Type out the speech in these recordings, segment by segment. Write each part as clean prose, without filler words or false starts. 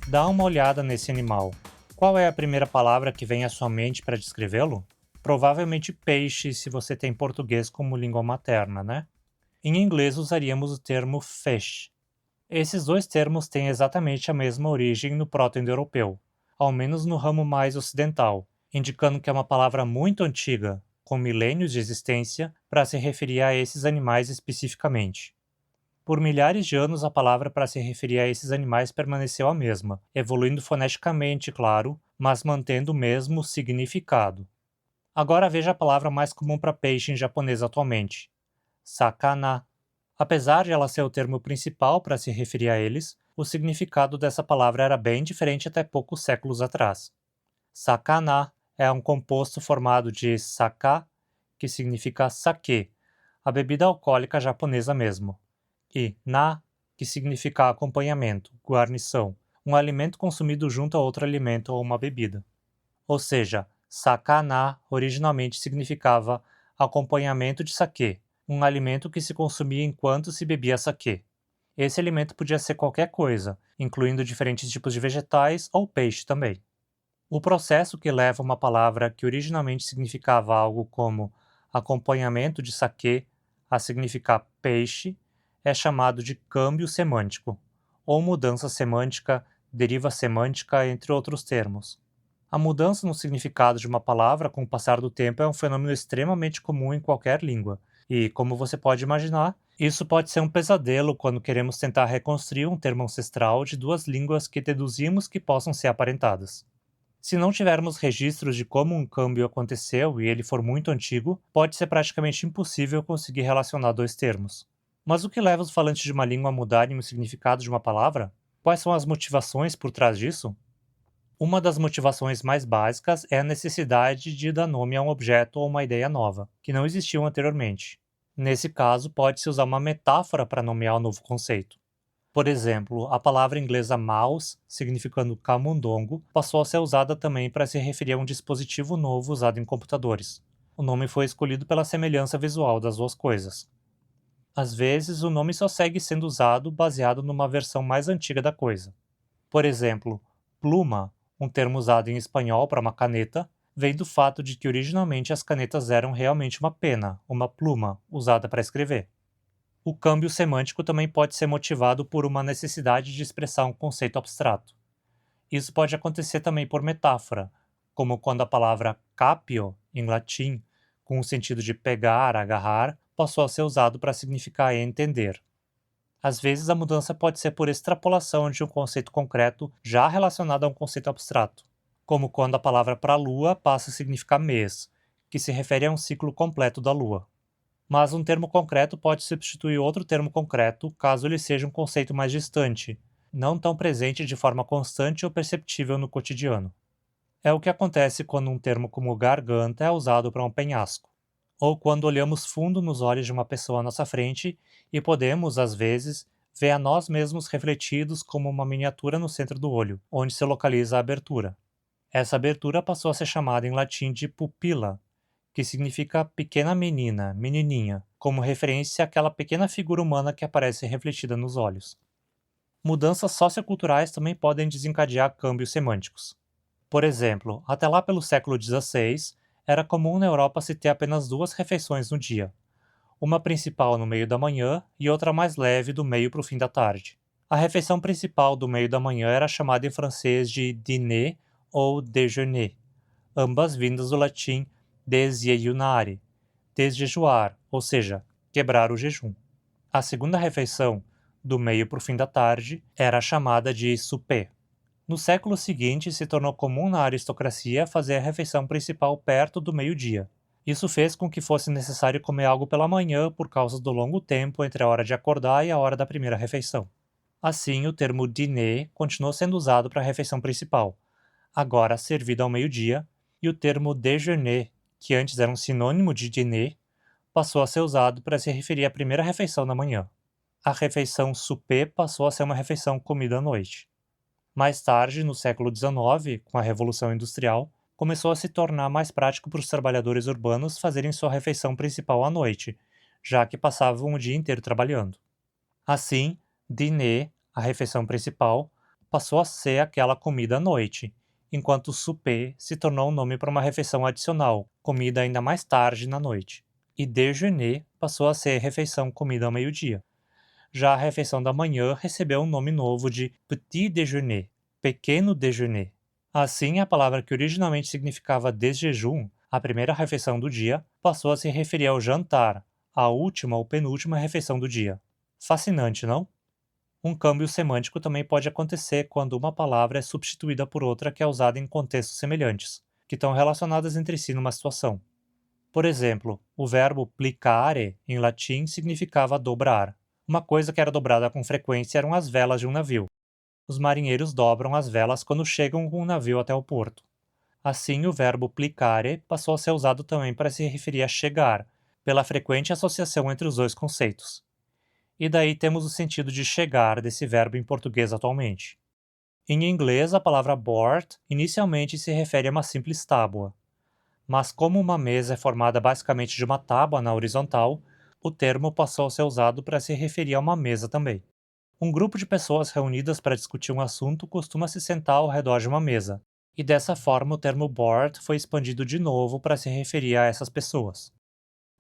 Dá uma olhada nesse animal. Qual é a primeira palavra que vem à sua mente para descrevê-lo? Provavelmente peixe, se você tem português como língua materna, né? Em inglês usaríamos o termo fish. Esses dois termos têm exatamente a mesma origem no proto-indo-europeu, ao menos no ramo mais ocidental, indicando que é uma palavra muito antiga, com milênios de existência, para se referir a esses animais especificamente. Por milhares de anos, a palavra para se referir a esses animais permaneceu a mesma, evoluindo foneticamente, claro, mas mantendo o mesmo significado. Agora veja a palavra mais comum para peixe em japonês atualmente: sakana. Apesar de ela ser o termo principal para se referir a eles, o significado dessa palavra era bem diferente até poucos séculos atrás. Sakana é um composto formado de saka, que significa sake, a bebida alcoólica japonesa mesmo, e na, que significa acompanhamento, guarnição, um alimento consumido junto a outro alimento ou uma bebida. Ou seja, sakana originalmente significava acompanhamento de sake, um alimento que se consumia enquanto se bebia sake. Esse alimento podia ser qualquer coisa, incluindo diferentes tipos de vegetais ou peixe também. O processo que leva uma palavra que originalmente significava algo como acompanhamento de sake a significar peixe é chamado de câmbio semântico, ou mudança semântica, deriva semântica, entre outros termos. A mudança no significado de uma palavra com o passar do tempo é um fenômeno extremamente comum em qualquer língua, e, como você pode imaginar, isso pode ser um pesadelo quando queremos tentar reconstruir um termo ancestral de duas línguas que deduzimos que possam ser aparentadas. Se não tivermos registros de como um câmbio aconteceu e ele for muito antigo, pode ser praticamente impossível conseguir relacionar dois termos. Mas o que leva os falantes de uma língua a mudarem o significado de uma palavra? Quais são as motivações por trás disso? Uma das motivações mais básicas é a necessidade de dar nome a um objeto ou uma ideia nova, que não existiam anteriormente. Nesse caso, pode-se usar uma metáfora para nomear o novo conceito. Por exemplo, a palavra inglesa mouse, significando camundongo, passou a ser usada também para se referir a um dispositivo novo usado em computadores. O nome foi escolhido pela semelhança visual das duas coisas. Às vezes, o nome só segue sendo usado baseado numa versão mais antiga da coisa. Por exemplo, pluma, um termo usado em espanhol para uma caneta, vem do fato de que originalmente as canetas eram realmente uma pena, uma pluma, usada para escrever. O câmbio semântico também pode ser motivado por uma necessidade de expressar um conceito abstrato. Isso pode acontecer também por metáfora, como quando a palavra capio, em latim, com o sentido de pegar, agarrar, passou a ser usado para significar entender. Às vezes, a mudança pode ser por extrapolação de um conceito concreto já relacionado a um conceito abstrato, como quando a palavra para lua passa a significar mês, que se refere a um ciclo completo da lua. Mas um termo concreto pode substituir outro termo concreto caso ele seja um conceito mais distante, não tão presente de forma constante ou perceptível no cotidiano. É o que acontece quando um termo como garganta é usado para um penhasco, ou quando olhamos fundo nos olhos de uma pessoa à nossa frente e podemos, às vezes, ver a nós mesmos refletidos como uma miniatura no centro do olho, onde se localiza a abertura. Essa abertura passou a ser chamada em latim de pupila, que significa pequena menina, menininha, como referência àquela pequena figura humana que aparece refletida nos olhos. Mudanças socioculturais também podem desencadear câmbios semânticos. Por exemplo, até lá pelo século XVI, era comum na Europa se ter apenas duas refeições no dia, uma principal no meio da manhã e outra mais leve do meio para o fim da tarde. A refeição principal do meio da manhã era chamada em francês de dîner ou déjeuner, ambas vindas do latim desjejunare, desjejuar, ou seja, quebrar o jejum. A segunda refeição, do meio para o fim da tarde, era chamada de souper. No século seguinte, se tornou comum na aristocracia fazer a refeição principal perto do meio-dia. Isso fez com que fosse necessário comer algo pela manhã por causa do longo tempo entre a hora de acordar e a hora da primeira refeição. Assim, o termo dîner continuou sendo usado para a refeição principal, agora servida ao meio-dia, e o termo déjeuner, que antes era um sinônimo de dîner, passou a ser usado para se referir à primeira refeição da manhã. A refeição souper passou a ser uma refeição comida à noite. Mais tarde, no século XIX, com a Revolução Industrial, começou a se tornar mais prático para os trabalhadores urbanos fazerem sua refeição principal à noite, já que passavam o dia inteiro trabalhando. Assim, dîner, a refeição principal, passou a ser aquela comida à noite, enquanto souper se tornou um nome para uma refeição adicional, comida ainda mais tarde na noite. E déjeuner passou a ser refeição comida ao meio-dia. Já a refeição da manhã recebeu um nome novo de petit déjeuner, pequeno déjeuner. Assim, a palavra que originalmente significava desjejum, a primeira refeição do dia, passou a se referir ao jantar, a última ou penúltima refeição do dia. Fascinante, não? Um câmbio semântico também pode acontecer quando uma palavra é substituída por outra que é usada em contextos semelhantes, que estão relacionadas entre si numa situação. Por exemplo, o verbo plicare, em latim, significava dobrar. Uma coisa que era dobrada com frequência eram as velas de um navio. Os marinheiros dobram as velas quando chegam com o navio até o porto. Assim, o verbo plicare passou a ser usado também para se referir a chegar, pela frequente associação entre os dois conceitos. E daí temos o sentido de chegar desse verbo em português atualmente. Em inglês, a palavra board inicialmente se refere a uma simples tábua. Mas como uma mesa é formada basicamente de uma tábua na horizontal, o termo passou a ser usado para se referir a uma mesa também. Um grupo de pessoas reunidas para discutir um assunto costuma se sentar ao redor de uma mesa, e dessa forma o termo board foi expandido de novo para se referir a essas pessoas.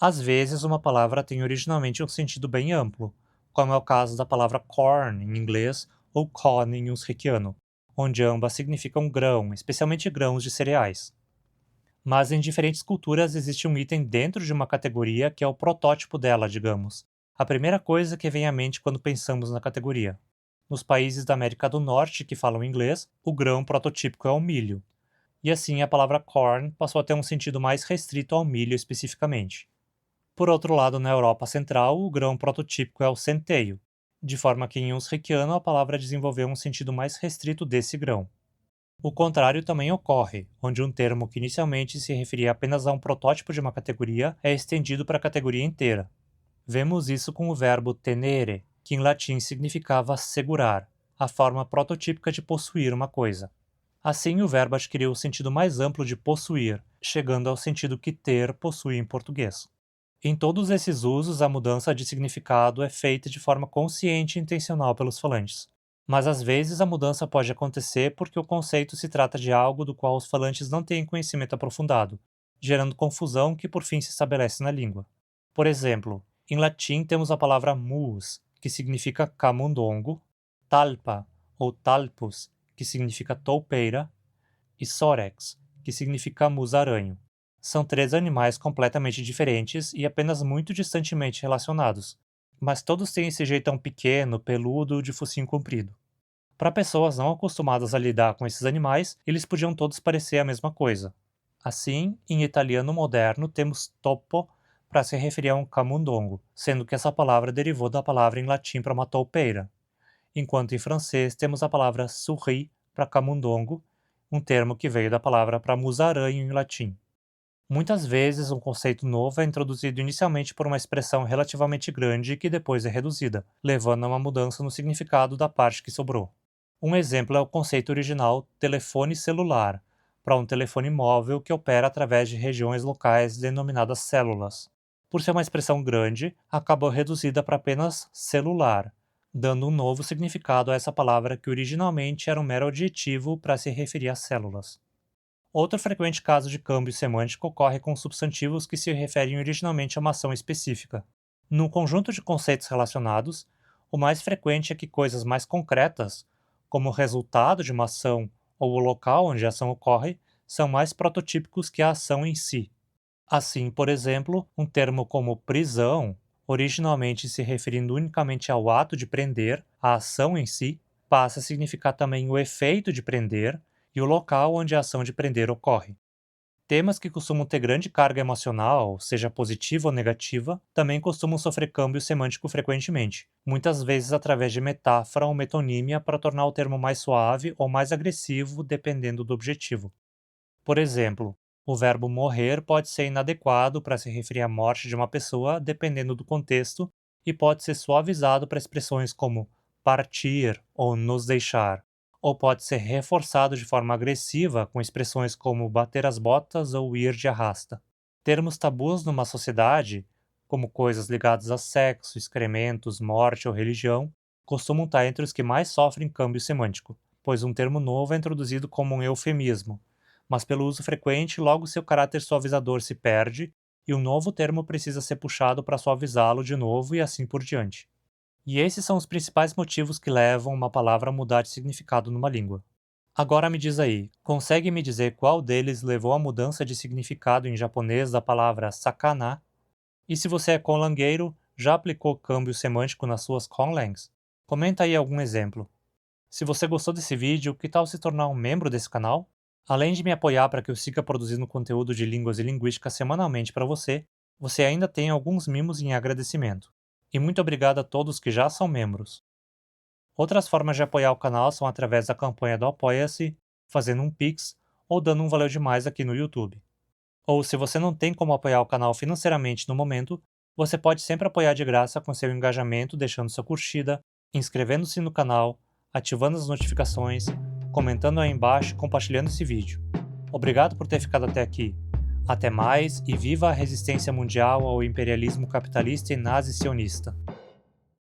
Às vezes, uma palavra tem originalmente um sentido bem amplo, como é o caso da palavra corn em inglês ou corn em usriquiano, onde ambas significam grão, especialmente grãos de cereais. Mas em diferentes culturas existe um item dentro de uma categoria que é o protótipo dela, digamos. A primeira coisa que vem à mente quando pensamos na categoria. Nos países da América do Norte que falam inglês, o grão prototípico é o milho. E assim a palavra corn passou a ter um sentido mais restrito ao milho especificamente. Por outro lado, na Europa Central, o grão prototípico é o centeio, de forma que em usriquiano a palavra desenvolveu um sentido mais restrito desse grão. O contrário também ocorre, onde um termo que inicialmente se referia apenas a um protótipo de uma categoria é estendido para a categoria inteira. Vemos isso com o verbo tenere, que em latim significava segurar, a forma prototípica de possuir uma coisa. Assim, o verbo adquiriu o sentido mais amplo de possuir, chegando ao sentido que ter possui em português. Em todos esses usos, a mudança de significado é feita de forma consciente e intencional pelos falantes. Mas às vezes a mudança pode acontecer porque o conceito se trata de algo do qual os falantes não têm conhecimento aprofundado, gerando confusão que por fim se estabelece na língua. Por exemplo, em latim temos a palavra mus, que significa camundongo, talpa ou talpus, que significa toupeira, e sorex, que significa musaranho. São três animais completamente diferentes e apenas muito distantemente relacionados, mas todos têm esse jeitão pequeno, peludo, de focinho comprido. Para pessoas não acostumadas a lidar com esses animais, eles podiam todos parecer a mesma coisa. Assim, em italiano moderno temos topo para se referir a um camundongo, sendo que essa palavra derivou da palavra em latim para uma toupeira, enquanto em francês temos a palavra souris para camundongo, um termo que veio da palavra para musaranho em latim. Muitas vezes, um conceito novo é introduzido inicialmente por uma expressão relativamente grande que depois é reduzida, levando a uma mudança no significado da parte que sobrou. Um exemplo é o conceito original telefone celular, para um telefone móvel que opera através de regiões locais denominadas células. Por ser uma expressão grande, acabou reduzida para apenas celular, dando um novo significado a essa palavra que originalmente era um mero adjetivo para se referir a células. Outro frequente caso de câmbio semântico ocorre com substantivos que se referem originalmente a uma ação específica. Num conjunto de conceitos relacionados, o mais frequente é que coisas mais concretas, como o resultado de uma ação ou o local onde a ação ocorre, são mais prototípicos que a ação em si. Assim, por exemplo, um termo como prisão, originalmente se referindo unicamente ao ato de prender, a ação em si, passa a significar também o efeito de prender e o local onde a ação de prender ocorre. Temas que costumam ter grande carga emocional, seja positiva ou negativa, também costumam sofrer câmbio semântico frequentemente, muitas vezes através de metáfora ou metonímia para tornar o termo mais suave ou mais agressivo, dependendo do objetivo. Por exemplo, o verbo morrer pode ser inadequado para se referir à morte de uma pessoa, dependendo do contexto, e pode ser suavizado para expressões como partir ou nos deixar, ou pode ser reforçado de forma agressiva com expressões como bater as botas ou ir de arrasta. Termos tabus numa sociedade, como coisas ligadas a sexo, excrementos, morte ou religião, costumam estar entre os que mais sofrem câmbio semântico. pois um termo novo é introduzido como um eufemismo, mas pelo uso frequente, logo seu caráter suavizador se perde e um novo termo precisa ser puxado para suavizá-lo de novo e assim por diante. E esses são os principais motivos que levam uma palavra a mudar de significado numa língua. Agora me diz aí, consegue me dizer qual deles levou à mudança de significado em japonês da palavra sakana? E se você é conlangueiro, já aplicou câmbio semântico nas suas conlangs? Comenta aí algum exemplo. Se você gostou desse vídeo, que tal se tornar um membro desse canal? Além de me apoiar para que eu siga produzindo conteúdo de línguas e linguística semanalmente para você, você ainda tem alguns mimos em agradecimento. E muito obrigado a todos que já são membros. Outras formas de apoiar o canal são através da campanha do Apoia-se, fazendo um Pix ou dando um valeu demais aqui no YouTube. Ou se você não tem como apoiar o canal financeiramente no momento, você pode sempre apoiar de graça com seu engajamento deixando sua curtida, inscrevendo-se no canal, ativando as notificações, comentando aí embaixo e compartilhando esse vídeo. Obrigado por ter ficado até aqui. Até mais e viva a resistência mundial ao imperialismo capitalista e nazi-sionista.